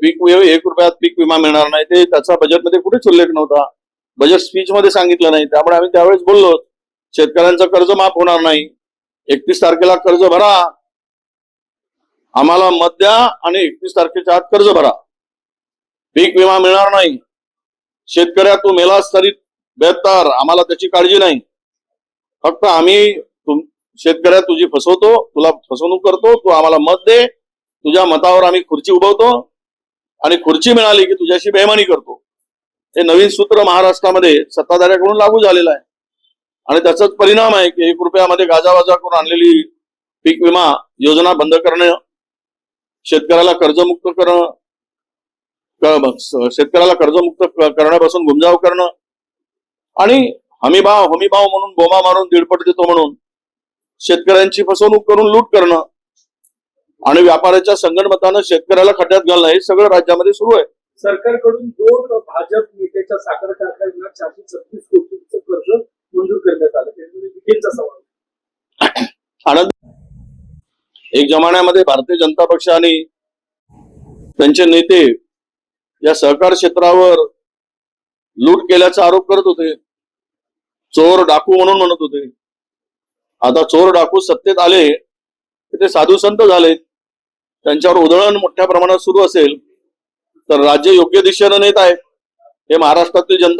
एक रुपयात पीक विमा मिळणार नाही, ते त्याचा बजेटमध्ये कुठेच उल्लेख नव्हता. बजेट स्पीच मध्ये सांगितलं नाही. त्यामुळे आम्ही त्यावेळेस बोललो शेतकऱ्यांचं कर्ज माफ होणार नाही, 31 तारखेला कर्ज भरा, आम्हाला मत द्या आणि 31 तारखेच्या आत कर्ज भरा. पीक विमा मिळणार नाही, शेतकऱ्या तू मेलास तरी बेहतर, आम्हाला त्याची काळजी नाही. फक्त आम्ही शेतकऱ्या तुझी फसवतो, तुला फसवणूक करतो, तू आम्हाला मत दे, तुझ्या मतावर आम्ही खुर्ची उभवतो आणि खुर्ची मिळाली की तुझ्याशी बेईमानी करतो. हे नवीन सूत्र महाराष्ट्रामध्ये सत्ताधाऱ्याकडून लागू झालेलं आहे आणि त्याचाच परिणाम आहे की 1 रुपयामध्ये गाजावाजा करून आणलेली पीक विमा योजना बंद करणं, शेतकऱ्याला कर्जमुक्त करणं, शेतकऱ्याला कर्जमुक्त करण्यापासून गुंजाव करणं आणि हमीभाव म्हणून बोमा मारून दीडपट देतो म्हणून शेतकऱ्यांची फसवणूक करून लूट करणं आणि व्यापाऱ्याच्या संगणमतानं शेतकऱ्याला खड्ड्यात घालणं हे सगळं राज्यामध्ये सुरू आहे. सरकारकडून 2 भाजप नेत्याच्या साखर कारखान्यांना 436 कोटींचं कर्ज मंजूर करण्यात आलं. त्यामुळे विखेंचा सवाल आनंद, एक जमान्यामध्ये भारतीय जनता पक्ष आणि त्यांचे नेते या सहकार क्षेत्रावर लूट केल्याचा आरोप करत होते, चोर डाकू म्हणून म्हणत होते. आता चोर डाकू सत्तेत आले की ते साधू संत झालेत, त्यांच्यावर उधळण मोठ्या प्रमाणात सुरू असेल तर राज्य योग्य दिशेनं नेत आहे. हे महाराष्ट्रातील जनता